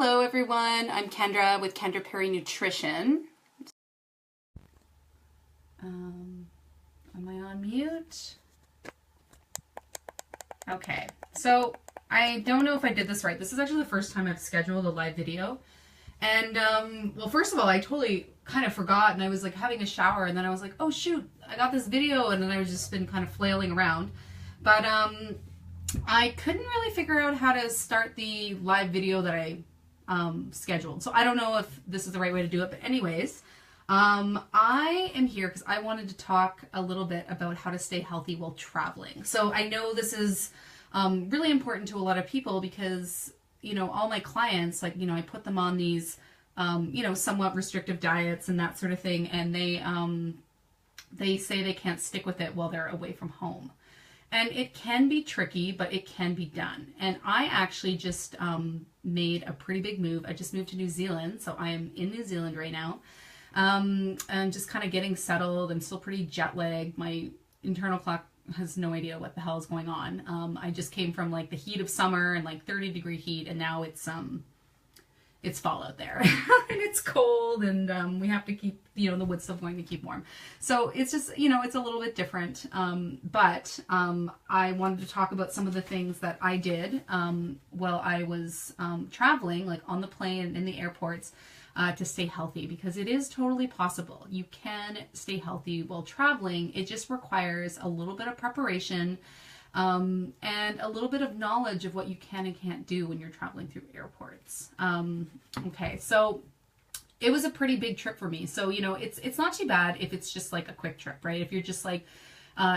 Hello everyone, I'm Kendra with Kendra Perry Nutrition. Am I on mute? Okay, so I don't know if I did this right. This is actually the first time I've scheduled a live video. And, well, first of all, I totally kind of forgot, and I was like having a shower, and then I was like, oh shoot, I got this video, and then I've just been kind of flailing around. But I couldn't really figure out how to start the live video that I scheduled. So I don't know if this is the right way to do it, but anyways, I am here because I wanted to talk a little bit about how to stay healthy while traveling. So I know this is really important to a lot of people because, you know, all my clients, like, you know, I put them on these, you know, somewhat restrictive diets and that sort of thing, and they say they can't stick with it while they're away from home. And it can be tricky, but it can be done. And I actually just made a pretty big move. I just moved to New Zealand, so I am in New Zealand right now. I'm just kind of getting settled. I'm still pretty jet lagged. My internal clock has no idea what the hell is going on. I just came from like the heat of summer and like 30-degree heat, and now it's fall out there and it's cold, and we have to keep, you know, the wood stuff going to keep warm. So it's just, you know, it's a little bit different. But I wanted to talk about some of the things that I did while I was traveling, like on the plane and in the airports, to stay healthy, because it is totally possible. You can stay healthy while traveling. It just requires a little bit of preparation and a little bit of knowledge of what you can and can't do when you're traveling through airports. Okay, so it was a pretty big trip for me. So, you know, it's not too bad if it's just like a quick trip, right? If you're just like,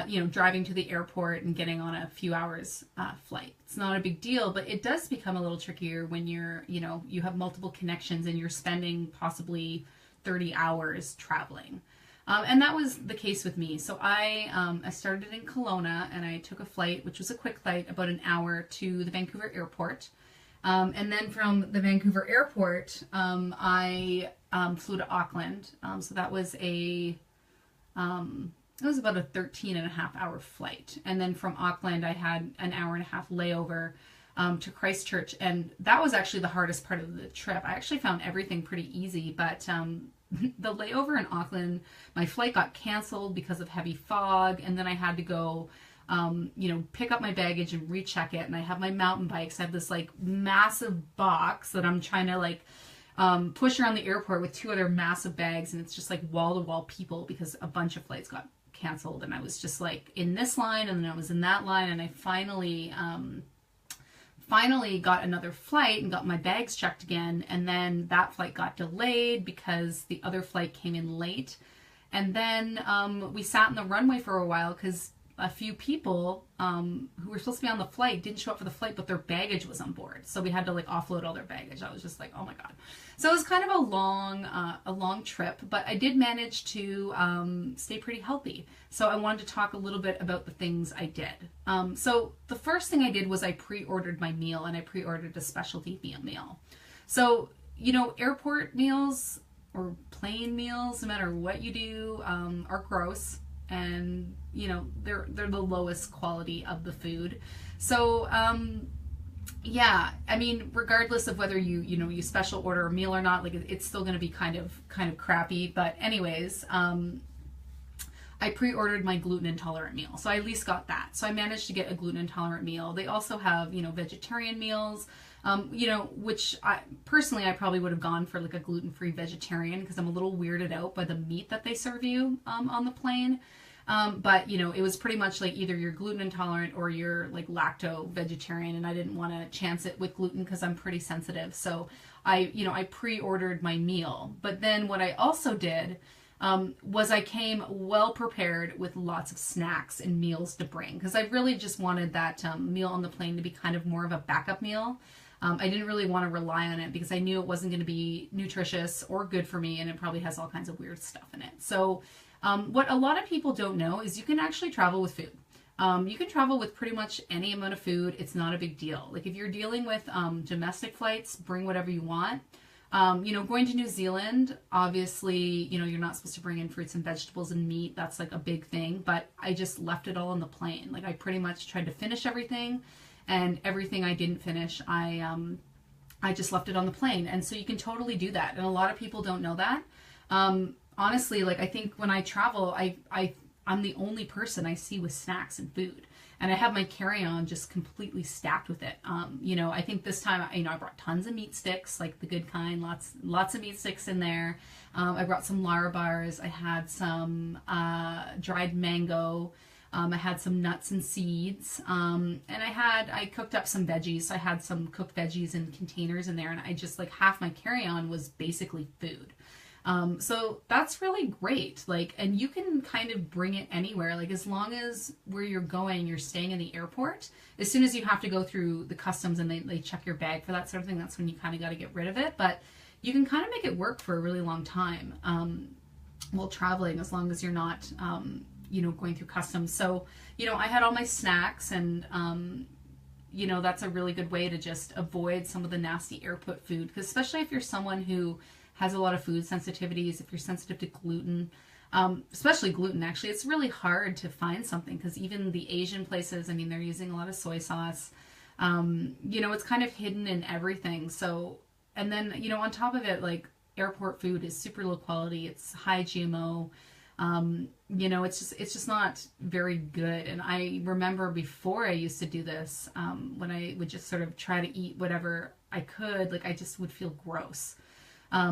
you know, driving to the airport and getting on a few hours flight. It's not a big deal, but it does become a little trickier when you're, you know, you have multiple connections and you're spending possibly 30 hours traveling. And that was the case with me. So I started in Kelowna, and I took a flight, which was a quick flight, about an hour to the Vancouver airport. And then from the Vancouver airport, I flew to Auckland. So that was it was about a 13.5-hour flight. And then from Auckland, I had an hour-and-a-half layover to Christchurch. And that was actually the hardest part of the trip. I actually found everything pretty easy, but the layover in Auckland, my flight got canceled because of heavy fog, and then I had to go, you know, pick up my baggage and recheck it. And I have my mountain bikes. I have this like massive box that I'm trying to like push around the airport with two other massive bags, and it's just like wall-to-wall people because a bunch of flights got canceled, and I was just like in this line, and then I was in that line, and I finally got another flight and got my bags checked again, and then that flight got delayed because the other flight came in late. And then we sat in the runway for a while because a few people who were supposed to be on the flight didn't show up for the flight, but their baggage was on board, so we had to like offload all their baggage. I was just like, oh my god. So it was kind of a long trip, but I did manage to stay pretty healthy. So I wanted to talk a little bit about the things I did. So the first thing I did was I pre-ordered my meal, and I pre-ordered a specialty meal. So, you know, airport meals or plane meals, no matter what you do, are gross. And, you know, they're the lowest quality of the food. So, yeah, I mean, regardless of whether you special order a meal or not, like it's still going to be kind of crappy. But anyways, I pre-ordered my gluten intolerant meal. So I at least got that. So I managed to get a gluten intolerant meal. They also have, you know, vegetarian meals, you know, which I probably would have gone for like a gluten-free vegetarian because I'm a little weirded out by the meat that they serve you on the plane. But, you know, it was pretty much like either you're gluten intolerant or you're like lacto vegetarian, and I didn't want to chance it with gluten because I'm pretty sensitive. So I pre-ordered my meal. But then what I also did was I came well prepared with lots of snacks and meals to bring, because I really just wanted that meal on the plane to be kind of more of a backup meal. I didn't really want to rely on it because I knew it wasn't going to be nutritious or good for me, and it probably has all kinds of weird stuff in it. So what a lot of people don't know is you can actually travel with food. You can travel with pretty much any amount of food. It's not a big deal. Like if you're dealing with domestic flights, bring whatever you want. You know, going to New Zealand, obviously, you know, you're not supposed to bring in fruits and vegetables and meat. That's like a big thing, but I just left it all on the plane. Like I pretty much tried to finish everything, and everything I didn't finish, I I just left it on the plane. And so you can totally do that. And a lot of people don't know that. Honestly, like I think when I travel, I'm the only person I see with snacks and food. And I have my carry-on just completely stacked with it. You know, I think this time, you know, I brought tons of meat sticks, like the good kind, lots of meat sticks in there. I brought some Lara bars. I had some dried mango. I had some nuts and seeds. And I cooked up some veggies. So I had some cooked veggies in containers in there. And I just, like, half my carry-on was basically food. So that's really great. Like, and you can kind of bring it anywhere, like as long as where you're going, you're staying in the airport. As soon as you have to go through the customs and they check your bag for that sort of thing, that's when you kind of got to get rid of it. But you can kind of make it work for a really long time, while traveling, as long as you're not, you know, going through customs. So, you know, I had all my snacks and, you know, that's a really good way to just avoid some of the nasty airport food. Because especially if you're someone who has a lot of food sensitivities, if you're sensitive to gluten, especially gluten, actually, it's really hard to find something because even the Asian places, I mean, they're using a lot of soy sauce. You know, it's kind of hidden in everything. So, and then, you know, on top of it, like airport food is super low quality. It's high GMO. You know, it's just not very good. And I remember before I used to do this, when I would just sort of try to eat whatever I could, like I just would feel gross.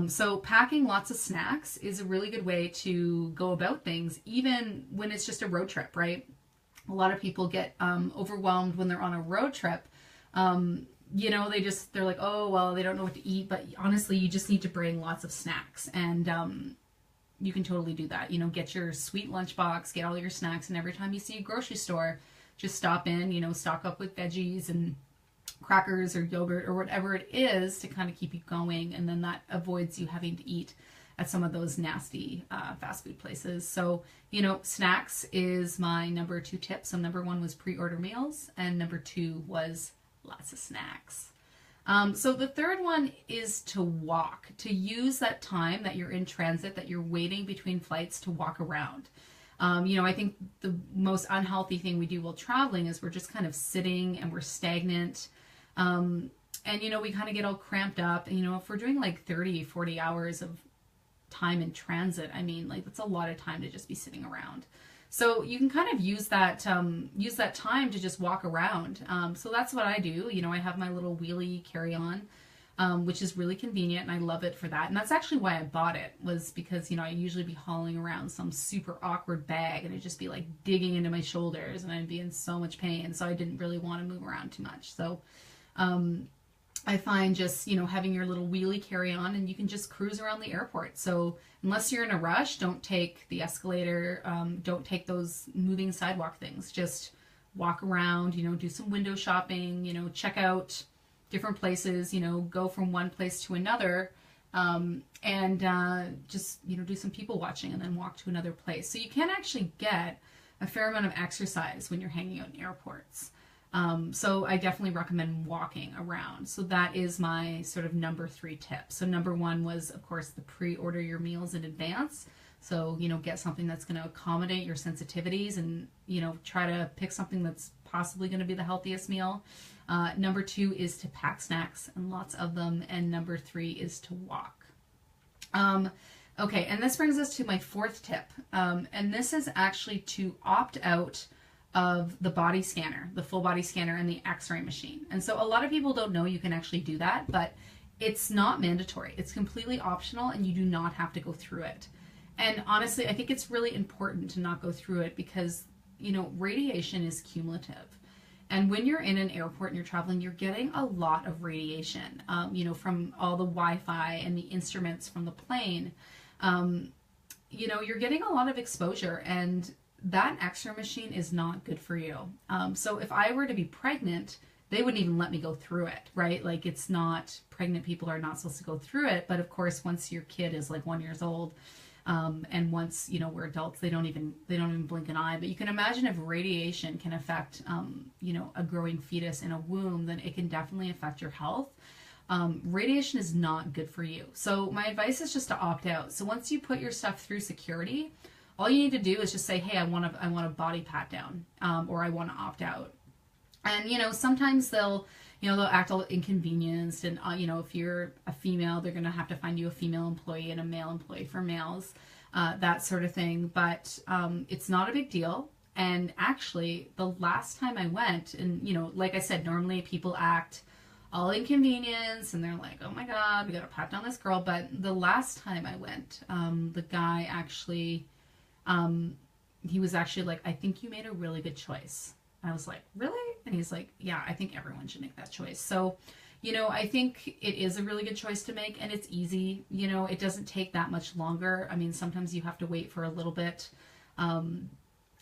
So packing lots of snacks is a really good way to go about things, even when it's just a road trip, right? A lot of people get overwhelmed when they're on a road trip. You know, they're like, oh, well, they don't know what to eat. But honestly, you just need to bring lots of snacks. And you can totally do that. You know, get your sweet lunchbox, get all your snacks. And every time you see a grocery store, just stop in, you know, stock up with veggies and crackers or yogurt or whatever it is to kind of keep you going, and then that avoids you having to eat at some of those nasty fast food places. So, you know, snacks is my number 2 tip. So number 1 was pre-order meals, and number 2 was lots of snacks. So the third one is to walk, to use that time that you're in transit, that you're waiting between flights, to walk around. You know, I think the most unhealthy thing we do while traveling is we're just kind of sitting and we're stagnant. And, you know, we kind of get all cramped up. And, you know, if we're doing like 30, 40 hours of time in transit, I mean, like, that's a lot of time to just be sitting around. So you can kind of use that time to just walk around. So that's what I do. You know, I have my little wheelie carry-on, which is really convenient, and I love it for that. And that's actually why I bought it, was because, you know, I usually be hauling around some super awkward bag and it'd just be like digging into my shoulders and I'd be in so much pain. So I didn't really want to move around too much. So I find just, you know, having your little wheelie carry on, and you can just cruise around the airport. So unless you're in a rush, don't take the escalator, don't take those moving sidewalk things. Just walk around, you know, do some window shopping, you know, check out different places, you know, go from one place to another, and just, you know, do some people watching and then walk to another place. So you can actually get a fair amount of exercise when you're hanging out in airports. So I definitely recommend walking around. So that is my sort of number 3 tip. So number 1 was, of course, the pre-order your meals in advance. So, you know, get something that's going to accommodate your sensitivities, and, you know, try to pick something that's possibly going to be the healthiest meal. Number 2 is to pack snacks, and lots of them. And number 3 is to walk. Okay, and this brings us to my 4th tip. And this is actually to opt out of the body scanner, the full body scanner, and the x-ray machine. And so a lot of people don't know you can actually do that, but it's not mandatory. It's completely optional, and you do not have to go through it. And honestly, I think it's really important to not go through it because, you know, radiation is cumulative. And when you're in an airport and you're traveling, you're getting a lot of radiation, you know, from all the Wi-Fi and the instruments from the plane. You know, you're getting a lot of exposure, and that x-ray machine is not good for you. So if I were to be pregnant, they wouldn't even let me go through it, right? Like, it's not, pregnant people are not supposed to go through it. But of course, once your kid is like 1 year old, and once, you know, we're adults, they don't even blink an eye. But you can imagine if radiation can affect, you know, a growing fetus in a womb, then it can definitely affect your health. Radiation is not good for you. So my advice is just to opt out. So once you put your stuff through security, all you need to do is just say, hey, I want a body pat down, or I want to opt out. And, you know, sometimes they'll, you know, they'll act all inconvenienced, and you know, if you're a female, they're going to have to find you a female employee and a male employee for males, that sort of thing. But it's not a big deal. And actually, the last time I went, and you know, like I said, normally people act all inconvenience and they're like, oh my god, we gotta pat down this girl. But the last time I went, the guy actually, he was actually like, I think you made a really good choice. I was like, really? And he's like, yeah, I think everyone should make that choice. So, you know, I think it is a really good choice to make, and it's easy. You know, it doesn't take that much longer. I mean, sometimes you have to wait for a little bit.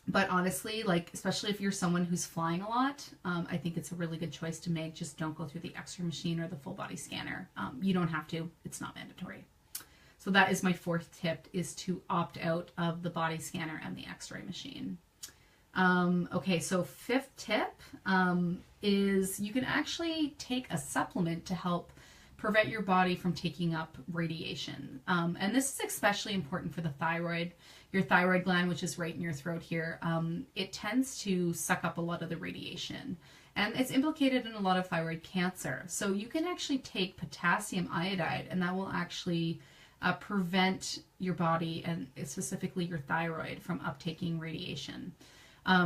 But honestly, like, especially if you're someone who's flying a lot, I think it's a really good choice to make. Just don't go through the X-ray machine or the full body scanner. You don't have to. It's not mandatory. So that is my fourth tip, is to opt out of the body scanner and the X-ray machine. Okay, so fifth tip is you can actually take a supplement to help prevent your body from taking up radiation. And this is especially important for the thyroid. Your thyroid gland, which is right in your throat here, it tends to suck up a lot of the radiation. And it's implicated in a lot of thyroid cancer. So you can actually take potassium iodide, and that will actually prevent your body, and specifically your thyroid, from uptaking radiation.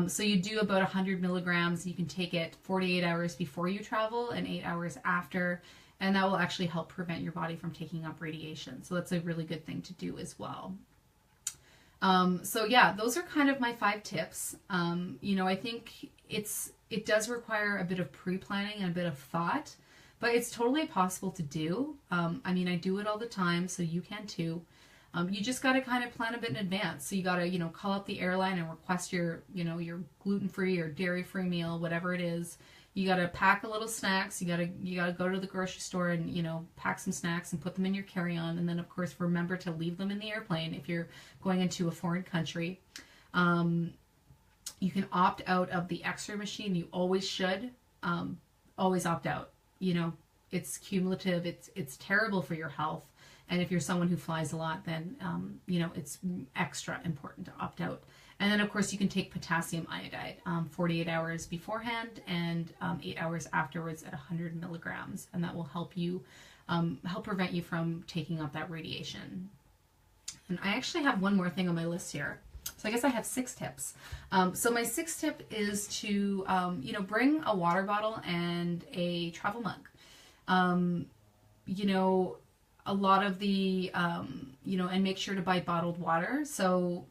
So you do about 100 milligrams. You can take it 48 hours before you travel and 8 hours after, and that will actually help prevent your body from taking up radiation. So that's a really good thing to do as well. So yeah, those are kind of my 5 tips. You know, I think it does require a bit of pre-planning and a bit of thought, but it's totally possible to do. I mean, I do it all the time, so you can too. You just got to kind of plan a bit in advance. So you got to, you know, call up the airline and request your, you know, your gluten-free or dairy-free meal, whatever it is. You got to pack a little snacks. You got to go to the grocery store and, you know, pack some snacks and put them in your carry-on. And then, of course, remember to leave them in the airplane if you're going into a foreign country. You can opt out of the X-ray machine. You always should. Always opt out. You know, it's cumulative. It's terrible for your health. And if you're someone who flies a lot, then, you know, it's extra important to opt out. And then, of course, you can take potassium iodide 48 hours beforehand and 8 hours afterwards at 100 milligrams. And that will help you, help prevent you from taking up that radiation. And I actually have one more thing on my list here. So I guess I have 6 tips. So my 6th tip is to, you know, bring a water bottle and a travel mug. You know, a lot of the, you know, and make sure to buy bottled water. So,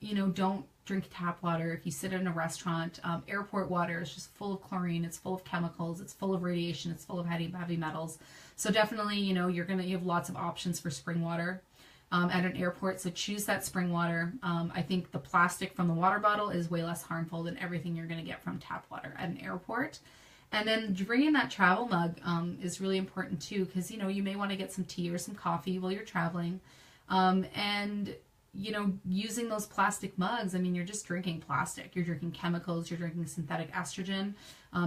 you know, don't drink tap water. If you sit in a restaurant, airport water is just full of chlorine. It's full of chemicals. It's full of radiation. It's full of heavy metals. So definitely, you know, you have lots of options for spring water at an airport. So choose that spring water. I think the plastic from the water bottle is way less harmful than everything you're going to get from tap water at an airport. And then bringing that travel mug is really important too, because, you know, you may want to get some tea or some coffee while you're traveling. And, you know, using those plastic mugs, I mean, you're just drinking plastic. You're drinking chemicals. You're drinking synthetic estrogen.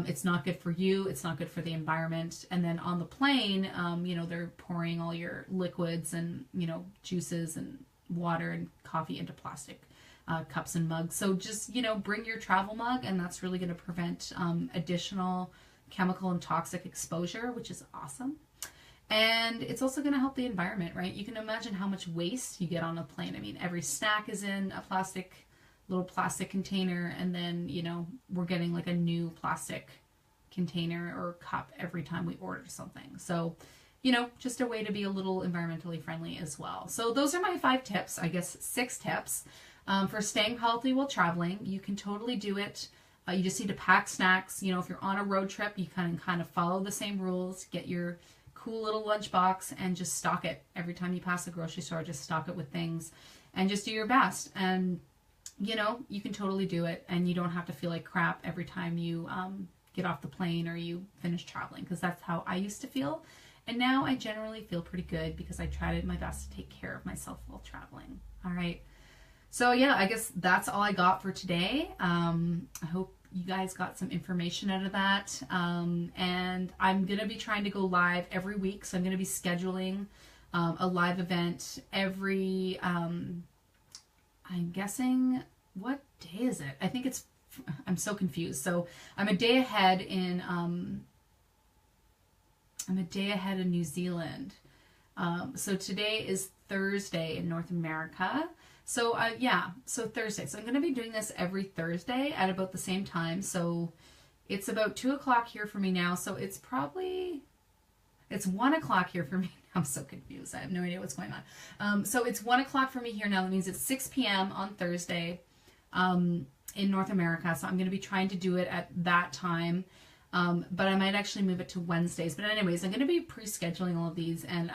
It's not good for you. It's not good for the environment. And then on the plane, you know, they're pouring all your liquids and, you know, juices and water and coffee into plastic cups and mugs. So just, you know, bring your travel mug, and that's really going to prevent additional chemical and toxic exposure, which is awesome. And it's also going to help the environment, right? You can imagine how much waste you get on a plane. I mean, every snack is in a little plastic container, and then, you know, we're getting like a new plastic container or cup every time we order something. So, you know, just a way to be a little environmentally friendly as well. So those are my 5 tips, I guess 6 tips. For staying healthy while traveling. You can totally do it. You just need to pack snacks. You know, if you're on a road trip, you can kind of follow the same rules. Get your cool little lunchbox and just stock it. Every time you pass the grocery store, just stock it with things and just do your best. And, you know, you can totally do it, and you don't have to feel like crap every time you get off the plane or you finish traveling, because that's how I used to feel. And now I generally feel pretty good because I tried my best to take care of myself while traveling. All right. So yeah, I guess that's all I got for today. I hope you guys got some information out of that. And I'm going to be trying to go live every week. So I'm going to be scheduling a live event every, I'm guessing, what day is it? I think it's, I'm so confused. So I'm a day ahead in I'm a day ahead of New Zealand. So today is Thursday in North America. So yeah, so Thursday. So I'm going to be doing this every Thursday at about the same time. So it's about 2 o'clock here for me now. So it's 1 o'clock here for me. I'm so confused. I have no idea what's going on. So it's 1 o'clock for me here now. That means it's 6 p.m. on Thursday in North America. So I'm going to be trying to do it at that time. But I might actually move it to Wednesdays. But anyways, I'm going to be pre-scheduling all of these. And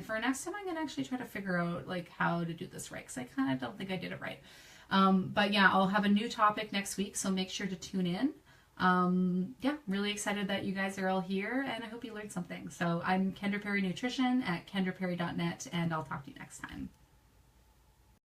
for next time, I'm going to actually try to figure out like how to do this right. Because I kind of don't think I did it right. But yeah, I'll have a new topic next week. So make sure to tune in. Yeah, really excited that you guys are all here. And I hope you learned something. So I'm Kendra Perry Nutrition at kendraperry.net. And I'll talk to you next time.